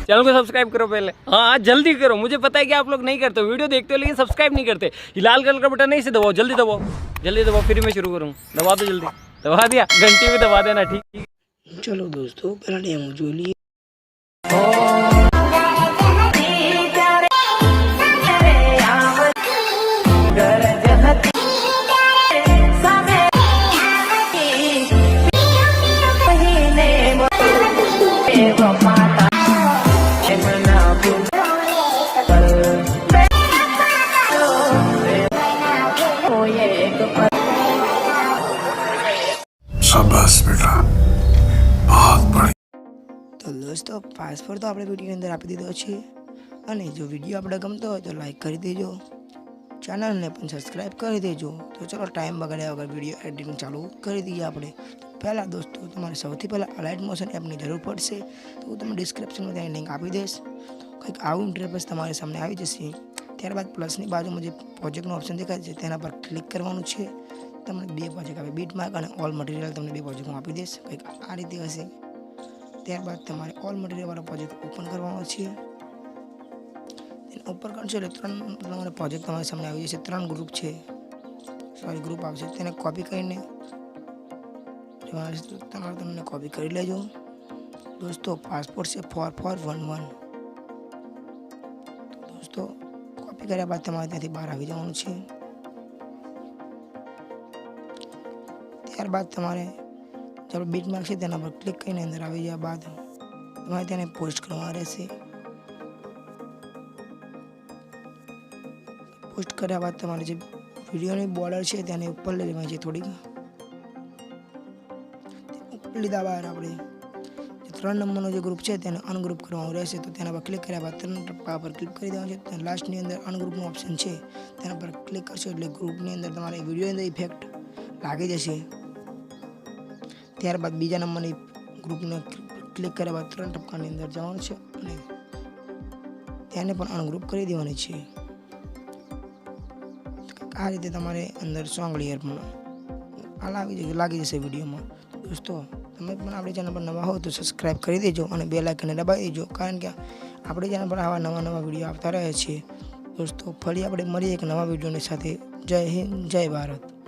Channel को subscribe करो पहले। हाँ जल्दी करो, मुझे पता है कि आप लोग नहीं करते, वीडियो देखते हो लेकिन सब्सक्राइब नहीं करते। ये लाल कलर का बटन नहीं से दबाओ, जल्दी दबाओ, जल्दी दबाओ, फिर मैं शुरू करूँ। दबा दो जल्दी, दबा दिया, घंटी भी दबा देना। ठीक चलो दोस्तों पहला डेमो जो लिए शाबाश बेटा, बहुत बढ़िया। तो दोस्तों पासवर्ड तो આપણે વિડીયોની અંદર આપી દીધો છે અને જો વિડીયો આપણે ગમતો હોય તો લાઈક કરી દેજો, ચેનલને પણ સબસ્ક્રાઇબ કરી દેજો। તો ચલો ટાઈમ બગાડ્યા વગર વિડીયો એડિટિંગ ચાલુ કરી દઈએ આપણે। પહેલાં દોસ્તો તમારે સૌથી પહેલાં અલાઇટ મોશન એપની જરૂર પડશે, તો હું તમને ડિસ્ક્રિપ્શનમાં તેની લિંક આપી દઈશ। કંઈક આવું ઇન્ટરફેસ તમારી સામે આવી જશે। ત્યારબાદ પ્લસની બાજુમાં જે પ્રોજેક્ટનો ઓપ્શન દેખાય છે તેના પર ક્લિક કરવાનું છે। તમને બે પ્રોજેક્ટ આવે, બીટમાર્ક અને ઓલ મટીરિયલ તમને બે પ્રોજેક્ટમાં આપી દઈશ, કંઈક આ રીતે હશે। ત્યારબાદ તમારે ઓલ મટીરિયલવાળો પ્રોજેક્ટ ઓપન કરવાનો છે। ऊपर करशो એટલે ત્રણ પ્રોજેક્ટ તમારી સામે આવી જશે। ત્રણ ગ્રુપ છે, સોરી ગ્રુપ આવશે, તેને કોપી કરીને તમારે તમને કોપી કરી લેજો। દોસ્તો પાસપોર્ટ છે 4411। દોસ્તો કોપી કર્યા બાદ તમારે ત્યાંથી બહાર આવી જવાનું છે। ત્યારબાદ તમારે ચાલો બીટમાર્ક છે તેના પર ક્લિક કરીને અંદર આવી ગયા બાદ તમારે તેને પોસ્ટ કરવા રહેશે। પોસ્ટ કર્યા બાદ તમારે જે વિડીયોની બોર્ડર છે તેને ઉપર લઈ લેવાની છે, થોડીક ઉપર લીધા બાદ આપણે જે 3 નંબરનો જે ગ્રુપ છે તેને અનગ્રુપ કરવાનું રહેશે। તો તેના પર ક્લિક કર્યા બાદ 3 ટપ્પા પર ક્લિક કરી દેવાનું છે। લાસ્ટની અંદર અનગ્રુપનો ઓપ્શન છે તેના પર ક્લિક કરશો એટલે ગ્રુપની અંદર તમારે વિડીયોની અંદર ઇફેક્ટ લાગી જશે। ત્યારબાદ બીજા નંબરની ગ્રુપને ક્લિક કર્યા બાદ 3 ટપકાની અંદર જવાનું છે અને તેને પણ અનગ્રુપ કરી દેવાની છે। આ રીતે તમારે અંદર સોંગ લેયર પણ લાગી જશે વિડીયોમાં। દોસ્તો તમે પણ આપણી ચેનલ પર નવા હો તો સબસ્ક્રાઈબ કરી દેજો અને બેલ આઇકનને દબાવી દેજો, કારણ કે આપણી ચેનલ પર આવા નવા વિડીયો આવતા રહે છે। દોસ્તો ફરી આપણે મળીએ એક નવા વિડીયોની સાથે। જય હિન્દ, જય ભારત।